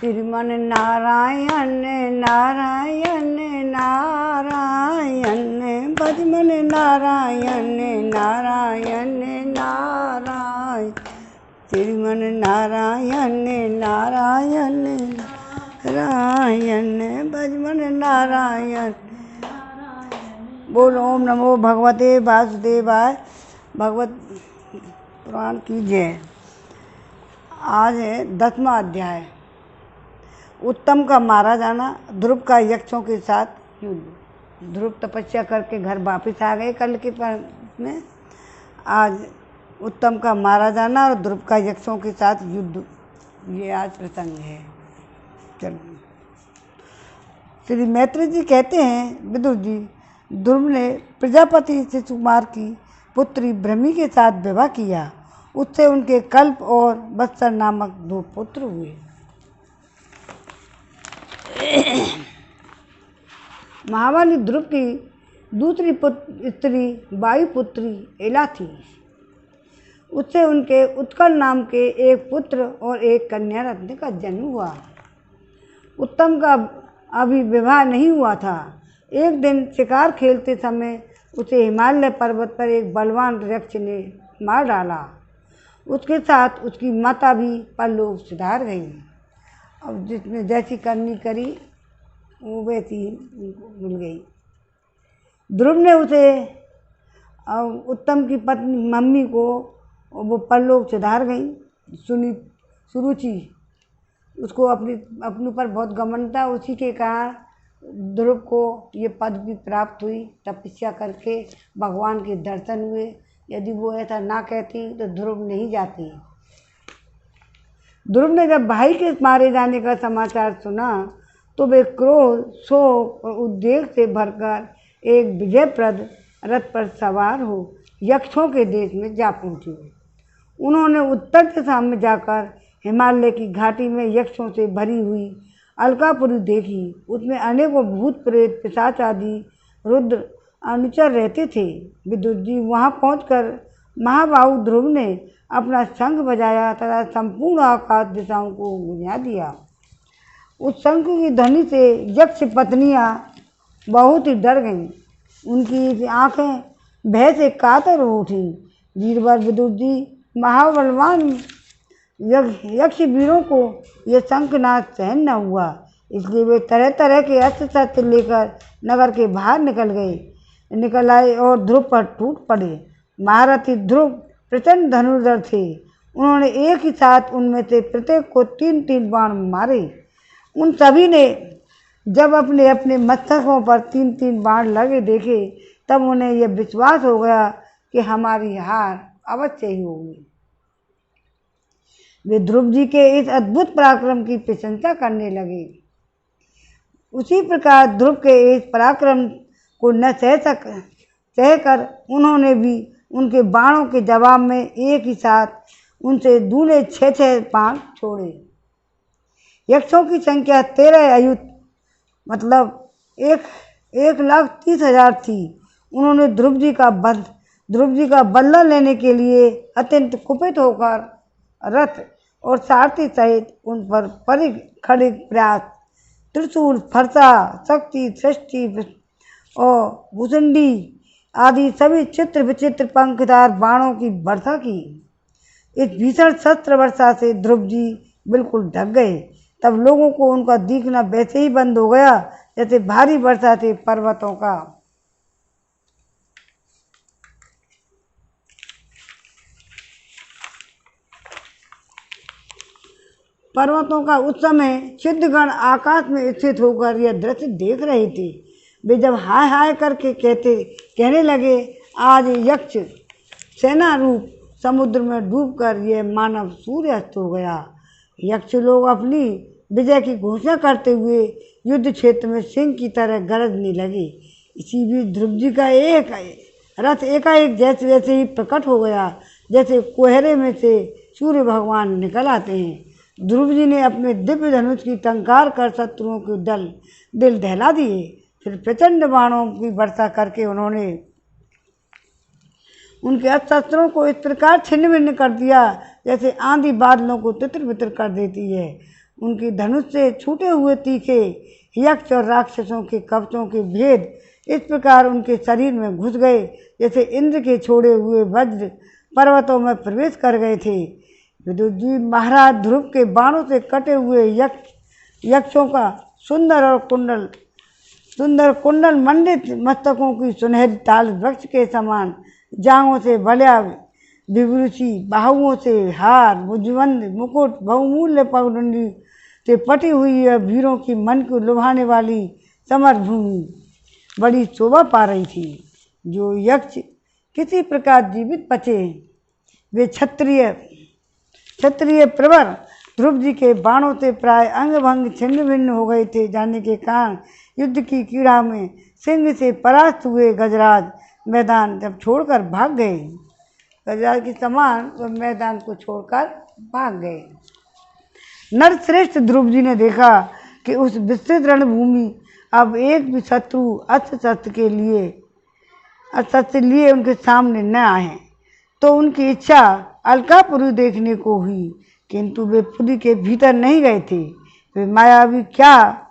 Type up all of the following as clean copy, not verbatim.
श्रीमन नारायण नारायण नारायण भजमन नारायण नारायण नारायण श्रीमन नारायण नारायण नारायण भजमन नारायण। बोलो ओम नमो भगवते वासुदेवाय। भगवत पुराण की जय। आज है 10वां अध्याय, उत्तम का मारा जाना, ध्रुव का यक्षों के साथ युद्ध। ध्रुव तपस्या करके घर वापस आ गए कल के में। आज उत्तम का मारा जाना और ध्रुव का यक्षों के साथ युद्ध, ये आज प्रसंग है। चलो, श्री मैत्री जी कहते हैं, विदुर जी, ध्रुव ने प्रजापति शिशुकुमार की पुत्री भ्रमी के साथ विवाह किया। उससे उनके कल्प और वत्सर नामक 2 पुत्र हुए। महाबली ध्रुव की दूसरी स्त्री वायुपुत्री एला थी। उससे उनके उत्कल नाम के एक पुत्र और एक कन्या रत्न का जन्म हुआ। उत्तम का अभी विवाह नहीं हुआ था। एक दिन शिकार खेलते समय उसे हिमालय पर्वत पर एक बलवान यक्ष ने मार डाला। उसके साथ उसकी माता भी परलोक सिधार गई। अब जिसने जैसी करनी करी वो वैसी उनको मिल गई। ध्रुव ने उसे उत्तम की पत्नी मम्मी को वो परलोक सिधार गई सुनी। सुरुचि उसको अपने पर बहुत घमंड था। उसी के कारण ध्रुव को ये पदवी प्राप्त हुई। तपस्या करके भगवान के दर्शन हुए। यदि वो ऐसा ना कहती तो ध्रुव नहीं जाती। ध्रुव ने जब भाई के मारे जाने का समाचार सुना तो वे क्रोध, शोक और उद्वेग से भरकर एक विजयप्रद रथ पर सवार हो यक्षों के देश में जा पहुँचे। उन्होंने उत्तर दिशा में जाकर हिमालय की घाटी में यक्षों से भरी हुई अलकापुरी देखी। उसमें अनेकों भूत प्रेत पिशाच आदि रुद्र अनुचर रहते थे। विदुर जी, वहाँ पहुंचकर महाबाहु ध्रुव ने अपना शंख बजाया तथा संपूर्ण आकाश दिशाओं को गुंजा दिया। उस शंख की ध्वनि से यक्ष पत्नियां बहुत ही डर गईं। उनकी आंखें भय से कातर हो उठी। वीरवर विदुर जी, महाबलवान यक्ष वीरों को यह शंखनाद सहन न हुआ, इसलिए वे तरह तरह के अस्त्र शस्त्र लेकर नगर के बाहर निकल आए और ध्रुव पर टूट पड़े। महारथी ध्रुव प्रचंड धनुर्धर थे। उन्होंने एक ही साथ उनमें से प्रत्येक को 3-3 बाण मारे। उन सभी ने जब अपने अपने मस्तकों पर 3-3 बाण लगे देखे तब उन्हें यह विश्वास हो गया कि हमारी हार अवश्य ही होगी। वे ध्रुव जी के इस अद्भुत पराक्रम की प्रशंसा करने लगे। उसी प्रकार ध्रुव के इस पराक्रम को न सहकर उन्होंने भी उनके बाणों के जवाब में एक ही साथ उनसे दूने 6-6 बाण छोड़े। यक्षों की संख्या 13 अयुत मतलब 1,30,000 थी। उन्होंने ध्रुव जी का बदला लेने के लिए अत्यंत कुपित होकर रथ और सारथी सहित उन पर खड़े प्रयास, त्रिशूल, फरसा, शक्ति, सृष्टि और भुसंडी आदि सभी चित्र विचित्र पंखदार बाणों की वर्षा की। इस भीषण शस्त्र वर्षा से ध्रुव जी बिल्कुल ढक गए। तब लोगों को उनका दिखना वैसे ही बंद हो गया जैसे भारी वर्षा से पर्वतों का उस समय सिद्धगण आकाश में स्थित होकर यह दृश्य देख रहे थे। वे जब हाय हाय करके कहने लगे, आज यक्ष सेना रूप समुद्र में डूबकर यह मानव सूर्यास्त हो गया। यक्ष लोग अपनी विजय की घोषणा करते हुए युद्ध क्षेत्र में सिंह की तरह गरजने लगे। इसी बीच ध्रुव जी का एक रथ एकाएक जैसे ही प्रकट हो गया, जैसे कोहरे में से सूर्य भगवान निकल आते हैं। ध्रुव जी ने अपने दिव्य धनुष की टंकार कर शत्रुओं के दिल दहला दिए। फिर प्रचंड बाणों की वर्षा करके उन्होंने उनके अस्त्रों को इस प्रकार छिन्न भिन्न कर दिया जैसे आंधी बादलों को तितर बितर कर देती है। उनके धनुष से छूटे हुए तीखे यक्ष और राक्षसों के कवचों के भेद इस प्रकार उनके शरीर में घुस गए जैसे इंद्र के छोड़े हुए वज्र पर्वतों में प्रवेश कर गए थे। विदुर जी महाराज ध्रुव के बाणों से कटे हुए यक्षों का सुंदर कुंडल मंडित मस्तकों की सुनहरी ताल वृक्ष के समान जांघों से बलिया विभूषी बाहुओं से हार मुजबंद मुकुट बहुमूल्य पगडंडी से पटी हुई यह वीरों की मन को लुभाने वाली समरभूमि बड़ी शोभा पा रही थी। जो यक्ष किसी प्रकार जीवित बचे वे क्षत्रिय प्रवर ध्रुव जी के बाणों से प्राय अंग भंग छिन्न भिन्न हो गए थे। जाने के कारण युद्ध की क्रीड़ा में सिंह से परास्त हुए गजराज मैदान जब छोड़कर भाग गए, गजराज के समान वह मैदान को छोड़कर भाग गए। नरश्रेष्ठ ध्रुव जी ने देखा कि उस विस्तृत रणभूमि अब एक भी शत्रु अस्त्र लिए उनके सामने न आए, तो उनकी इच्छा अलकापुरी देखने को हुई, किंतु वे पुरी के भीतर नहीं गए थे। वे मायावी क्या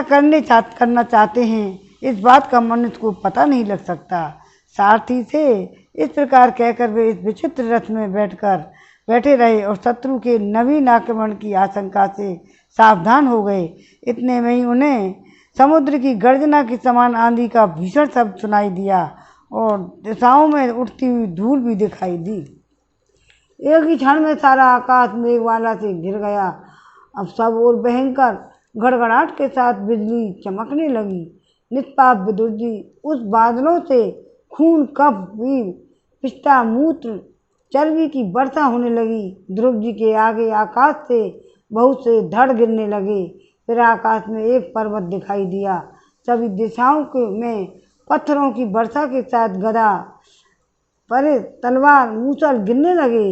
करना चाहते हैं इस बात का मनुष्य को पता नहीं लग सकता। सारथी से इस प्रकार कहकर वे इस विचित्र रथ में बैठे रहे और शत्रु के नवीन आक्रमण की आशंका से सावधान हो गए। इतने में ही उन्हें समुद्र की गर्जना के समान आंधी का भीषण शब्द सुनाई दिया और दिशाओं में उठती हुई धूल भी दिखाई दी। एक ही क्षण में सारा आकाश मेघमाला से घिर गया। अब सब ओर भयंकर गड़गड़ाहट के साथ बिजली चमकने लगी। निष्पाप विदुर जी उस बादलों से खून कफ पिष्टा मूत्र चर्बी की वर्षा होने लगी। ध्रुव जी के आगे आकाश से बहुत से धड़ गिरने लगे। फिर आकाश में एक पर्वत दिखाई दिया। सभी दिशाओं में पत्थरों की वर्षा के साथ गदा परे तलवार मूसल गिरने लगे।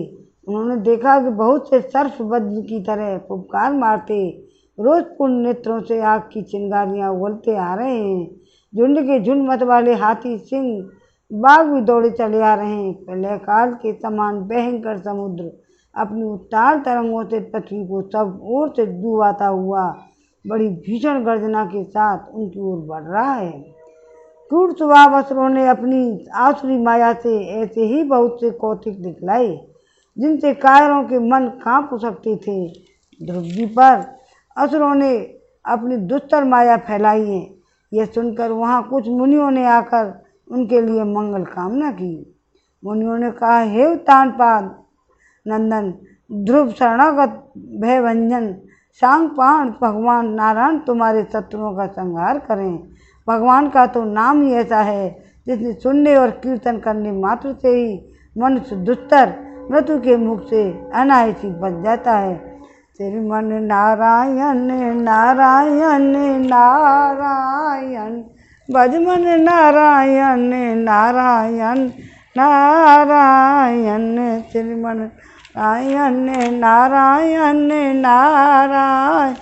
उन्होंने देखा कि बहुत से सर्प वज्र की तरह फुफकार मारते रोजपूर्ण नेत्रों से आग की चिंगारियां उगलते आ रहे हैं। झुंड के झुंड मत वाले हाथी सिंह बाघ भी दौड़े चले आ रहे हैं। प्रलय काल के समान भयंकर समुद्र अपनी उत्ताल तरंगों से पृथ्वी को सब ओर से डुबाता हुआ बड़ी भीषण गर्जना के साथ उनकी ओर बढ़ रहा है। क्रूर स्वभाव असुरों ने अपनी आसुरी माया से ऐसे ही बहुत से कौतिक दिखलाए जिनसे कायरों के मन कांप सकते थे। ध्रुव जी पर असुरों ने अपनी दुस्तर माया फैलाई है। यह सुनकर वहाँ कुछ मुनियों ने आकर उनके लिए मंगल कामना की। मुनियों ने कहा, हे उत्तानपाद नंदन ध्रुव शरणागत भयभंजन सांगपाण भगवान नारायण तुम्हारे शत्रुओं का संहार करें। भगवान का तो नाम ही ऐसा है जिसने सुनने और कीर्तन करने मात्र से ही मनुष्य दुस्तर मृत्यु के मुख से अनायासी बच जाता है। श्रीमन नारायण नारायण नारायण भजमन नारायण नारायण नारायण श्रीमन नारायण नारायण नारायण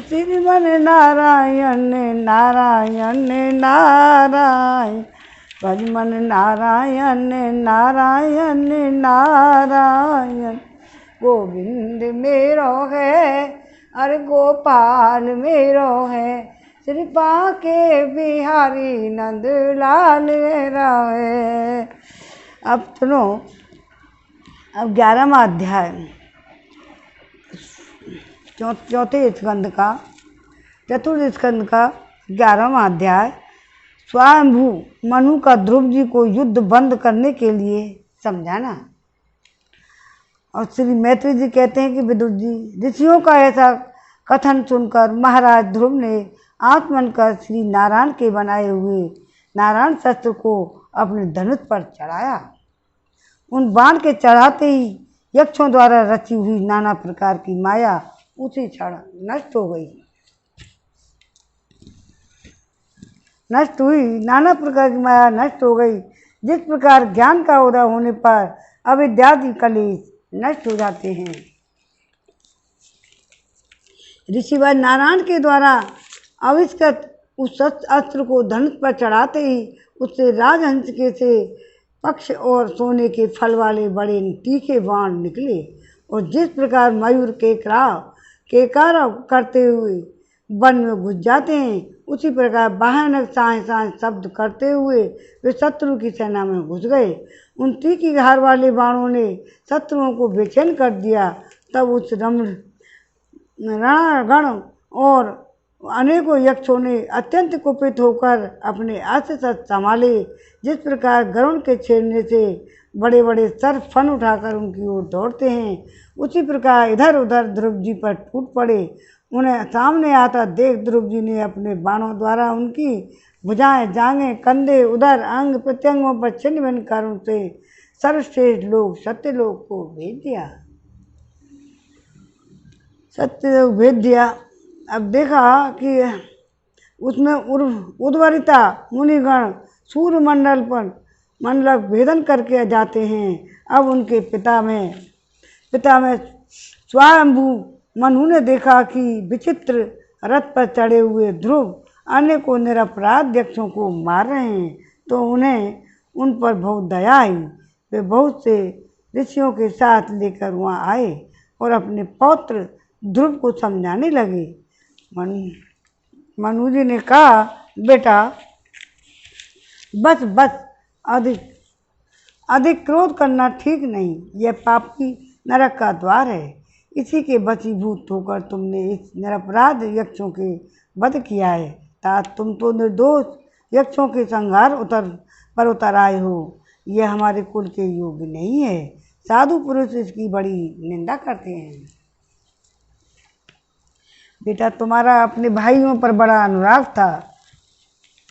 श्रीमन नारायण नारायण नारायण भजमन नारायण नारायण नारायण गोविंद मेरो है अरे गोपाल मेरो है श्रीपा के बिहारी नंद लाल मेरा है। अब सुनो, अब 11वां अध्याय चौथे स्कंद का चतुर्थ स्कंद का 11वां अध्याय स्वयंभू मनु का ध्रुव जी को युद्ध बंद करने के लिए समझाना। और श्री मैत्री जी कहते हैं कि विदुर जी, ऋषियों का ऐसा कथन सुनकर महाराज ध्रुव ने आत्मन कर श्री नारायण के बनाए हुए नारायण शस्त्र को अपने धनुष पर चढ़ाया। उन बाण के चढ़ाते ही यक्षों द्वारा रची हुई नाना प्रकार की माया उसी क्षण नष्ट हो गई। नष्ट हुई नाना प्रकार की माया नष्ट हो गई। जिस प्रकार ज्ञान का उदय होने पर अविद्यादि कलेश नष्ट हो जाते हैं। ऋषिवर नारायण के द्वारा आविष्कृत उस अस्त्र को धनुष पर चढ़ाते ही उससे राजहंस के से पक्ष और सोने के फल वाले बड़े तीखे बाण निकले और जिस प्रकार मयूर के क्राव केकार करते हुए वन में घुस जाते हैं, उसी प्रकार भयानक साए साए शब्द करते हुए वे शत्रु की सेना में घुस गए। उन तीखी धार वाले बाणों ने शत्रुओं को बेचैन कर दिया। तब उस रणागण और अनेकों यक्षों ने अत्यंत कुपित होकर अपने अस्त्र संभाले। जिस प्रकार गरुड़ के छेड़ने से बड़े बड़े सर्प फन उठाकर उनकी ओर दौड़ते हैं, उसी प्रकार इधर उधर ध्रुव जी पर टूट पड़े। उन्हें सामने आता देख ध्रुव जी ने अपने बाणों द्वारा उनकी भुजाएं, जांघें, कंधे, उदर, अंग प्रत्यंगों पर छिन्न भिन्न कर उनसे सर्वश्रेष्ठ लोग सत्यलोक को भेज दिया। सत्यलोक भेज दिया। अब देखा कि उसमें उर्वरिता मुनिगण सूर्यमंडल पर मंडल भेदन करके जाते हैं। अब उनके पिता में स्वयंभू मनु ने देखा कि विचित्र रथ पर चढ़े हुए ध्रुव अनेकों निरपराध यक्षों को मार रहे हैं, तो उन्हें उन पर बहुत दया आई। वे बहुत से ऋषियों के साथ लेकर वहाँ आए और अपने पौत्र ध्रुव को समझाने लगे। मनु जी ने कहा, बेटा बस बस, अधिक क्रोध करना ठीक नहीं। यह पापी नरक का द्वार है। इसी के वशीभूत होकर तुमने इस निरपराध यक्षों के वध किया है। तात तुम तो निर्दोष यक्षों के संहार पर उतर आए हो। यह हमारे कुल के योग्य नहीं है। साधु पुरुष इसकी बड़ी निंदा करते हैं। बेटा तुम्हारा अपने भाइयों पर बड़ा अनुराग था,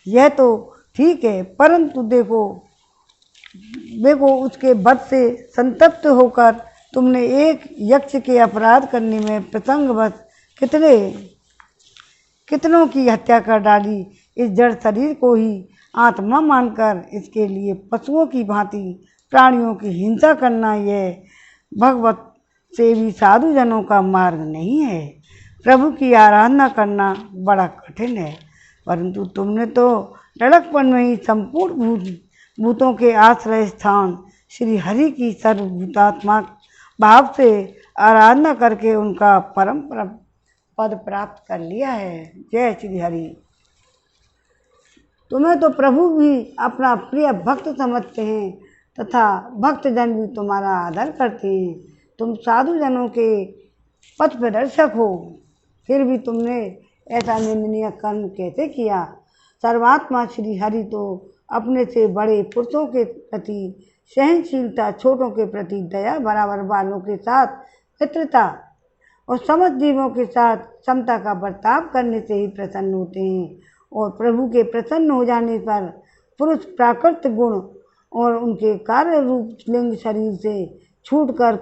यह तो ठीक है, परंतु देखो उसके वध से संतप्त होकर तुमने एक यक्ष के अपराध करने में प्रसंगवश कितनों की हत्या कर डाली। इस जड़ शरीर को ही आत्मा मानकर इसके लिए पशुओं की भांति प्राणियों की हिंसा करना यह भगवत सेवी साधु जनों का मार्ग नहीं है। प्रभु की आराधना करना बड़ा कठिन है, परंतु तुमने तो लड़कपन में ही संपूर्ण भूतों के आश्रय स्थान श्री हरि की सर्वभूतात्मक भाव से आराधना करके उनका परम पद प्राप्त कर लिया है। जय श्री हरि। तुम्हें तो प्रभु भी अपना प्रिय भक्त समझते हैं तथा भक्तजन भी तुम्हारा आदर करते हैं। तुम साधु जनों के पथ प्रदर्शक हो, फिर भी तुमने ऐसा निंदनीय कर्म कैसे किया। सर्वात्मा श्री हरि तो अपने से बड़े पुरुषों के प्रति सहनशीलता, छोटों के प्रति दया, बराबर वालों के साथ मित्रता और समझ जीवों के साथ समता का बर्ताव करने से ही प्रसन्न होते हैं। और प्रभु के प्रसन्न हो जाने पर पुरुष प्राकृत गुण और उनके कार्य रूप लिंग शरीर से छूटकर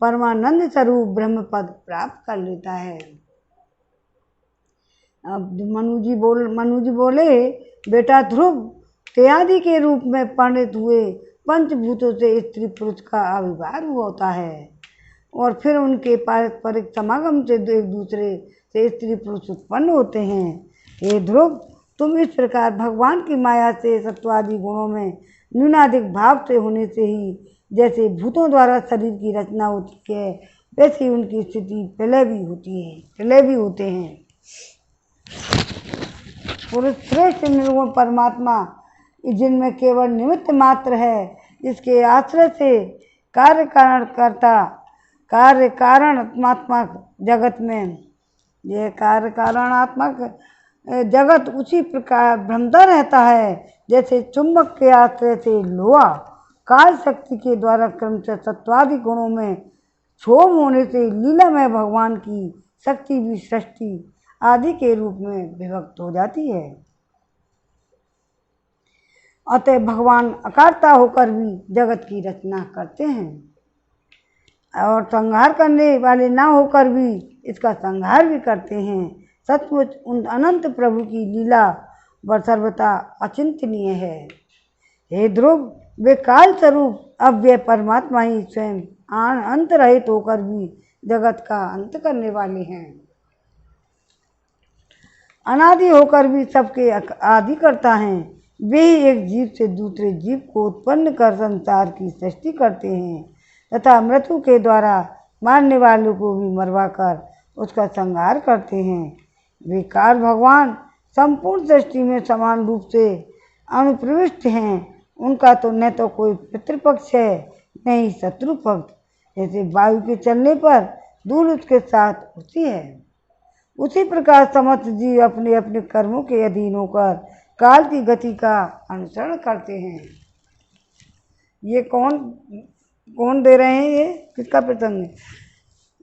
परमानंद स्वरूप ब्रह्म पद प्राप्त कर लेता है। अब मनु जी बोले, बेटा ध्रुव त्यादि के रूप में परिणित हुए पंचभूतों से स्त्री पुरुष का आविर्भाव होता है और फिर उनके पारस्परिक समागम से एक दूसरे से स्त्री पुरुष उत्पन्न होते हैं। हे ध्रुव, तुम इस प्रकार भगवान की माया से सत्वादि गुणों में न्यूनाधिक भाव से होने से ही जैसे भूतों द्वारा शरीर की रचना होती है, वैसे ही उनकी स्थिति प्रलय भी होते हैं। पुरुष श्रेष्ठ निर्गुण परमात्मा जिनमें केवल निमित्त मात्र है, जिसके आश्रय से कार्य कारणात्मक जगत में यह कार्य कारणात्मक जगत उसी प्रकार भ्रमता रहता है जैसे चुंबक के आश्रय से लोहा काल शक्ति के द्वारा क्रमशः सत्वादि गुणों में क्षोभ होने से लीलामय भगवान की शक्ति भी सृष्टि आदि के रूप में विभक्त हो जाती है। अतः भगवान अकारता होकर भी जगत की रचना करते हैं और संहार करने वाले ना होकर भी इसका संहार भी करते हैं। सचमुच उन अनंत प्रभु की लीला व सर्वथा अचिंतनीय है। हे ध्रुव, वे काल स्वरूप अव्यय परमात्मा ही स्वयं अंत रहित होकर भी जगत का अंत करने वाले हैं। अनादि होकर भी सबके आदि करता हैं। वे ही एक जीव से दूसरे जीव को उत्पन्न कर संसार की सृष्टि करते हैं तथा मृत्यु के द्वारा मारने वालों को भी मरवा कर उसका संहार करते हैं। वे काल भगवान संपूर्ण सृष्टि में समान रूप से अनुप्रविष्ट हैं। उनका तो न तो कोई पितृपक्ष है न ही शत्रु पक्ष। जैसे वायु के चलने पर धूल उसके साथ उड़ती है, उसी प्रकार समस्त जीव अपने अपने कर्मों के अधीन होकर काल की गति का अनुसरण करते हैं। ये कौन दे रहे हैं? ये किसका प्रसंग है?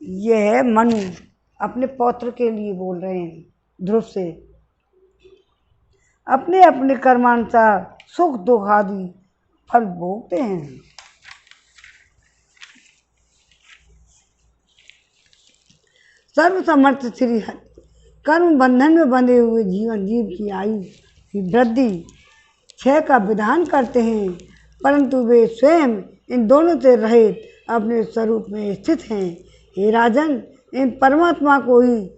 ये है मनु, अपने पौत्र के लिए बोल रहे हैं ध्रुव से। अपने अपने कर्मानुसार सुख दुख आदि फल भोगते हैं। सर्वसमर्थ श्री कर्म बंधन में बंधे हुए जीव की आयु की वृद्धि क्षय का विधान करते हैं, परंतु वे स्वयं इन दोनों से रहित अपने स्वरूप में स्थित हैं। हे राजन, इन परमात्मा को ही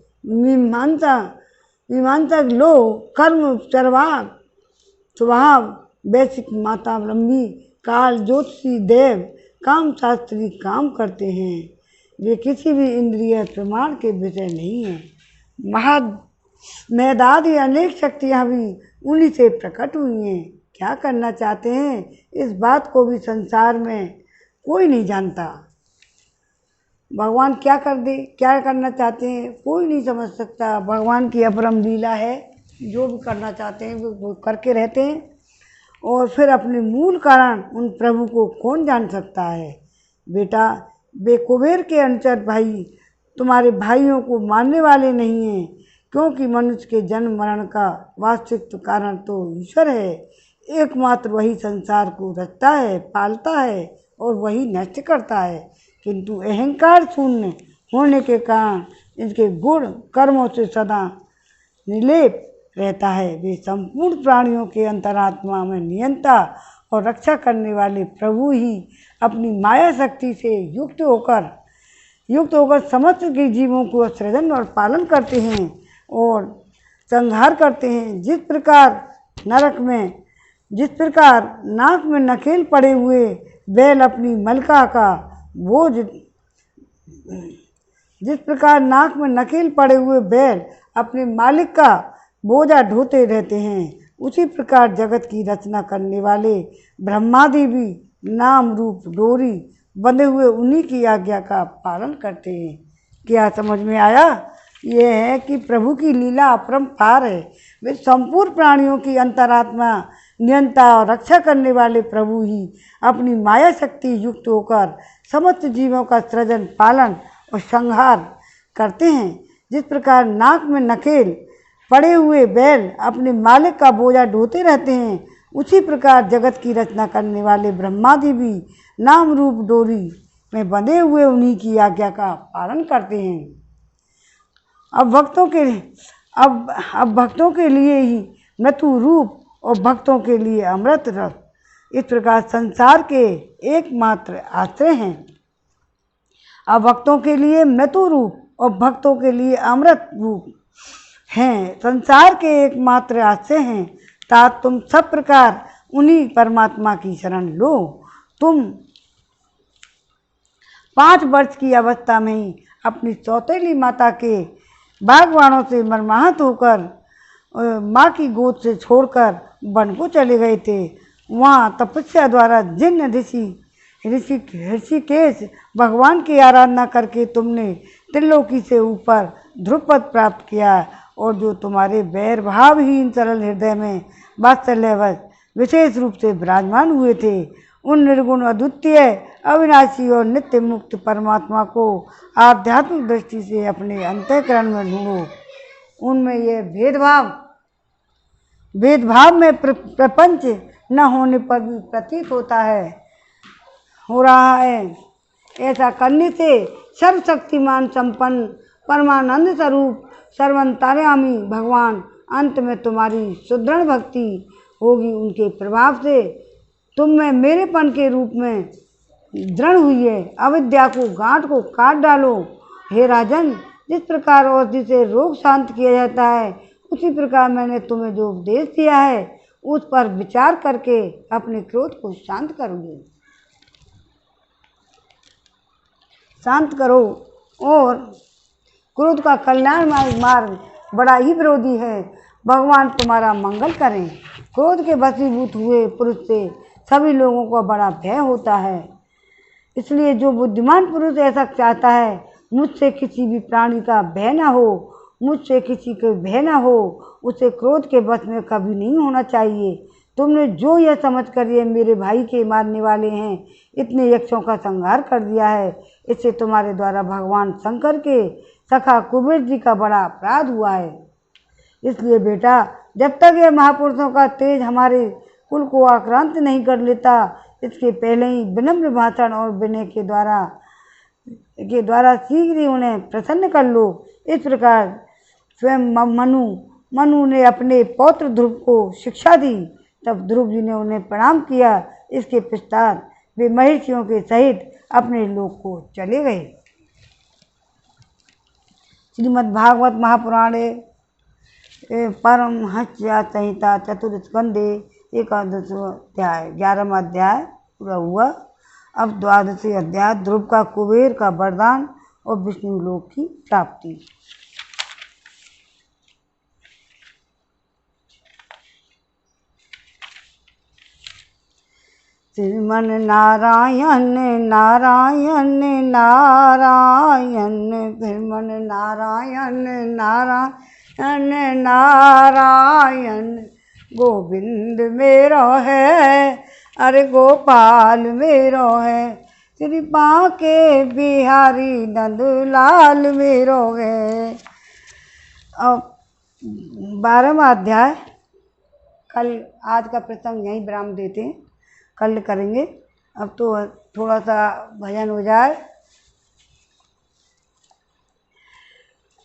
मीमांसक लोग कर्म चरवाक स्वभाव वैश्विक मातावलंबी काल ज्योतिषी देव काम शास्त्री काम करते हैं। वे किसी भी इंद्रिय प्रमाण के विषय नहीं हैं। मेदादि अनेक शक्तियाँ भी उन्हीं से प्रकट हुई हैं। क्या करना चाहते हैं इस बात को भी संसार में कोई नहीं जानता। भगवान क्या करना चाहते हैं कोई नहीं समझ सकता। भगवान की अपरम लीला है, जो भी करना चाहते हैं वो करके रहते हैं, और फिर अपने मूल कारण उन प्रभु को कौन जान सकता है। बेटा, वे कुबेर के अनुचर भाई तुम्हारे भाइयों को मानने वाले नहीं हैं, क्योंकि मनुष्य के जन्म मरण का वास्तविक कारण तो ईश्वर है। एकमात्र वही संसार को रचता है, पालता है और वही नष्ट करता है, किंतु अहंकार शून्य होने के कारण इनके गुण कर्मों से सदा निर्लेप रहता है। वे संपूर्ण प्राणियों के अंतरात्मा में नियंता और रक्षा करने वाले प्रभु ही अपनी माया शक्ति से युक्त होकर समस्त के जीवों को सृजन और पालन करते हैं और संहार करते हैं। जिस प्रकार नाक में नकेल पड़े हुए बैल अपनी मलका का बोझ जिस प्रकार नाक में नकेल पड़े हुए बैल अपने मालिक का बोझा ढोते रहते हैं, उसी प्रकार जगत की रचना करने वाले ब्रह्मादि भी नाम रूप डोरी बंधे हुए उन्हीं की आज्ञा का पालन करते हैं। क्या समझ में आया? ये है कि प्रभु की लीला अपरंपार है। वे संपूर्ण प्राणियों की अंतरात्मा नियंता और रक्षा करने वाले प्रभु ही अपनी माया शक्ति युक्त होकर समस्त जीवों का सृजन पालन और संहार करते हैं। जिस प्रकार नाक में नकेल पड़े हुए बैल अपने मालिक का बोझा ढोते रहते हैं, उसी प्रकार जगत की रचना करने वाले ब्रह्मादि भी नाम रूप डोरी में बंधे हुए उन्हीं की आज्ञा का पालन करते हैं। अब भक्तों के लिए ही मृत्यु रूप और भक्तों के लिए अमृत रस, इस प्रकार संसार के एकमात्र आश्रय हैं। अब भक्तों के लिए मृत्यु रूप और भक्तों के लिए अमृत रूप हैं, संसार के एकमात्र आश्रय हैं। तात तुम सब प्रकार उन्हीं परमात्मा की शरण लो। तुम 5 वर्ष की अवस्था में ही अपनी सौतेली माता के बागवानों से मर्माहत होकर माँ की गोद से छोड़कर वन को चले गए थे। वहाँ तपस्या द्वारा जिन ऋषिकेश भगवान की आराधना करके तुमने त्रिलोकी से ऊपर ध्रुवपद प्राप्त किया, और जो तुम्हारे बैर भावहीन सरल हृदय में वात्सल्यवश विशेष रूप से विराजमान हुए थे, उन निर्गुण अद्वितीय अविनाशी और नित्य मुक्त परमात्मा को आध्यात्मिक दृष्टि से अपने अंतःकरण में ढूंढो। उनमें यह भेदभाव में प्रपंच न होने पर भी प्रतीत हो रहा है। ऐसा करने से सर्वशक्तिमान संपन्न परमानंद स्वरूप सर्वंतर्यामी भगवान अंत में तुम्हारी सुदृढ़ भक्ति होगी। उनके प्रभाव से तुम में मेरेपन के रूप में दृढ़ हुई है। अविद्या को गांठ को काट डालो। हे राजन, जिस प्रकार औषधि से रोग शांत किया जाता है, उसी प्रकार मैंने तुम्हें जो उपदेश दिया है उस पर विचार करके अपने क्रोध को शांत करो और क्रोध का कल्याणमय मार्ग बड़ा ही विरोधी है। भगवान तुम्हारा मंगल करें। क्रोध के वशीभूत हुए पुरुष से सभी लोगों को बड़ा भय होता है, इसलिए जो बुद्धिमान पुरुष ऐसा चाहता है, मुझसे किसी भी प्राणी का भय न हो, मुझसे किसी के भय न हो, उसे क्रोध के वश में कभी नहीं होना चाहिए। तुमने जो यह समझ कर ये मेरे भाई के मारने वाले हैं, इतने यक्षों का संहार कर दिया है, इससे तुम्हारे द्वारा भगवान शंकर के सखा कुबेर जी का बड़ा अपराध हुआ है। इसलिए बेटा, जब तक ये महापुरुषों का तेज हमारे कुल को आक्रांत नहीं कर लेता, इसके पहले ही विनम्र भाषण और विनय के द्वारा शीघ्र ही उन्हें प्रसन्न कर लो। इस प्रकार स्वयं मनु ने अपने पौत्र ध्रुव को शिक्षा दी। तब ध्रुव जी ने उन्हें प्रणाम किया। इसके पश्चात वे महर्षियों के सहित अपने लोक को चले गए। श्रीमद्भागवत महापुराणे परमहंस संहिता चतुर्स्कंदे 11वां अध्याय 11वां अध्याय पूरा हुआ। अब 12वां अध्याय ध्रुव का कुबेर का वरदान और विष्णु लोक की प्राप्ति। श्रीमन नारायण नारायण नारायण, श्रीमन नारायण नारायण नारायण, गोविंद मेरो है, अरे गोपाल मेरो है, श्री बांके बिहारी नंदलाल मेरो है। अब 12वां अध्याय कल, आज का प्रसंग यहीं विराम देते हैं, कल करेंगे। अब तो थोड़ा सा भजन हो जाए।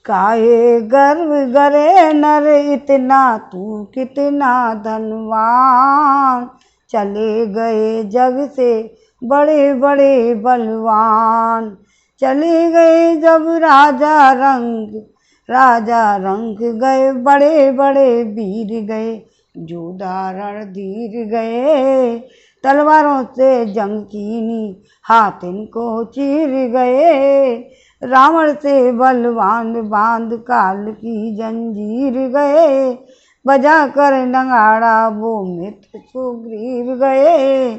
काहे गर्व करे नर इतना, तू कितना धनवान, चले गए जग से बड़े बड़े बलवान, चले गए जब राजा रंग गए, बड़े बड़े वीर गए, जो धारण धीर गए, तलवारों से जंग कीनी, हाथ इनको चीर गए, रावण से बलवान बांध काल की जंजीर गए, बजा कर नगाड़ा वो मित्र सुग्रीव गए,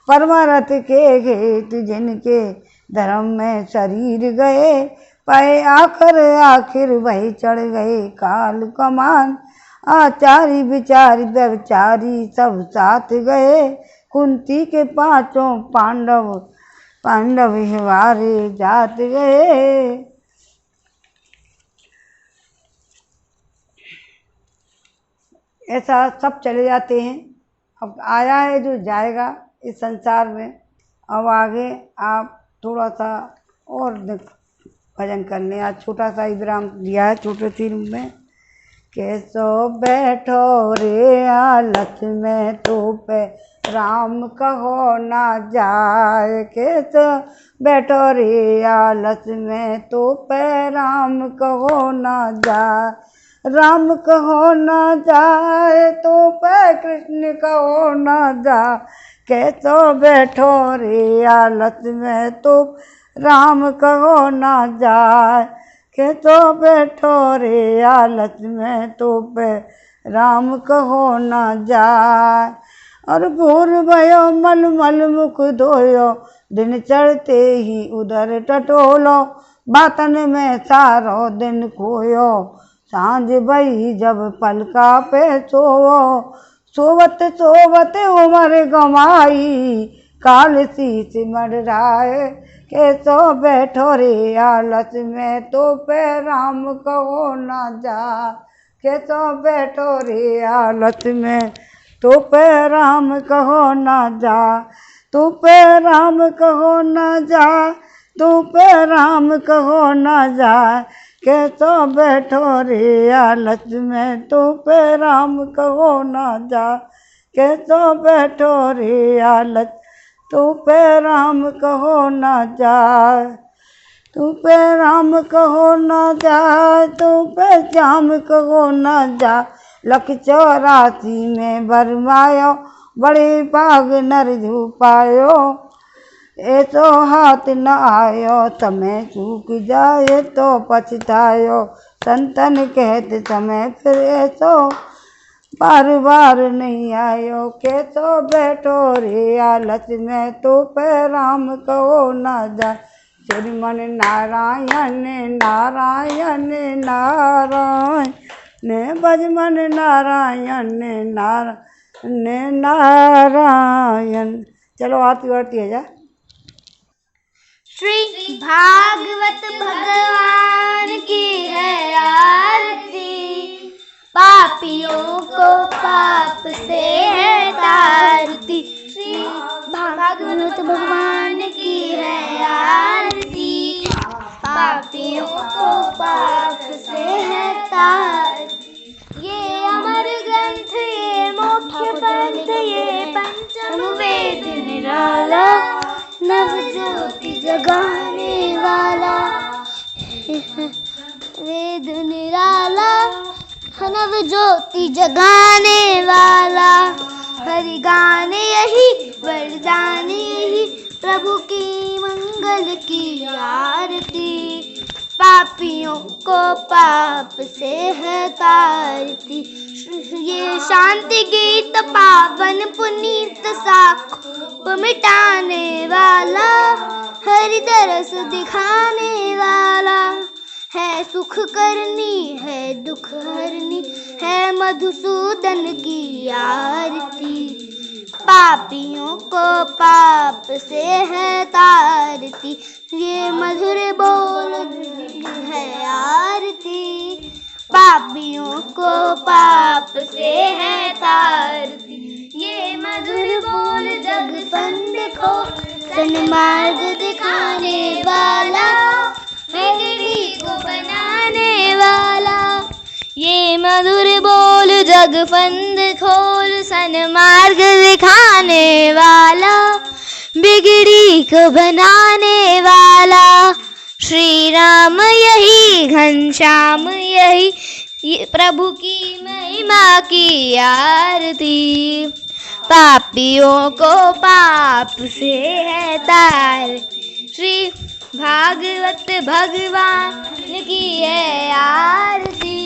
परमारथ के घेत जिनके धर्म में शरीर गए, पाए आखिर वही चढ़ गए काल कमान, आचारी विचारी व्यवचारी सब साथ गए, कुंती के पांचों पांडव हिवारे जात गए। ऐसा सब चले जाते हैं। अब आया है जो जाएगा इस संसार में। अब आगे आप थोड़ा सा और भजन कर लें। आज छोटा सा विराम दिया है, छोटे सी रूम में। कैसो बैठो रे आलस में तो पे राम कहो ना जाए, कैसो बैठो रे आलस में तो पे राम कहो ना जाए, राम कहो ना जाए तो पे कृष्ण कहो ना जाए, कैसो बैठो रे आलस में तो राम कहो ना जाए, कैसो बैठो रे आलस में तो पे राम कहो ना जाए। और भोर भयो मल मुख धोयो, दिन चढ़ते ही उधर टटोलो, बातन में सारो दिन खोयो, सांझ भई जब पलका पे सोवो, सोवत उमर गमाई, काल शीश मडराए, कैसो बैठो रे आलस में तो पे राम कहो ना जा, कैसो बैठो रे आलस में तो पे राम कहो ना जा, तो पे राम कहो ना जा, तो पे राम कहो ना जा, कैसो बैठो रे आलस में तो पे राम कहो ना जा, कैसो बैठो रे आलस तो पे राम कहो ना जाए, तू पे राम कहो ना जाए, तू पे श्याम कहो ना जा, लख 84 में बरमायो, बड़े बाग नर झुपायो, ऐसो हाथ न आयो, समय चूक जाए तो पछतायो। संतन कहते समय फिर ऐसो बार बार नहीं आयो। के तो बैठो रे आलस में, तो पे राम कहो ना जाए। श्रीमन नारायण नारायण नारायण, भजमन नारायण नारायण नारायण। चलो आरती वारती है जा। श्री भागवत भगवान की है आरती, पापियों को पाप से है तारती। श्री भागवत भगवान की है आरती, पापियों को पाप से है तारती। ये अमर ग्रंथ, ये मोक्ष पंथ, ये पंचम वेद निराला, नव ज्योति जगाने वाला, वेद निराला, नव ज्योति जगाने वाला। हरि गान यही वरदान यही, प्रभु की मंगल की आरती, पापियों को पाप से है तारती। ये शांति गीत पावन पुनीत साख मिटाने वाला, हरि दरस दिखाने वाला, है सुख करनी है दुख हरनी, है मधुसूदन की आरती, पापियों को पाप से है तारती। ये मधुर बोल है आरती, पापियों को पाप से है तारती। ये मधुर बोल जग संत को सन्मार्ग दिखाने वाला, बिगड़ी को बनाने वाला। ये मधुर बोल जग फंद खोल, सन्मार्ग दिखाने वाला, बिगड़ी को बनाने वाला। श्री राम यही घनश्याम यही, प्रभु की महिमा की आरती, पापियों को पाप से है तार। श्री भागवत भगवान की है आरती,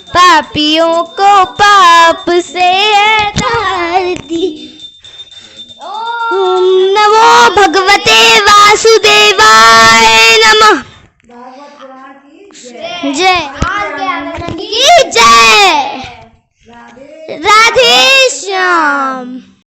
पापियों को पाप से है तारती। ओम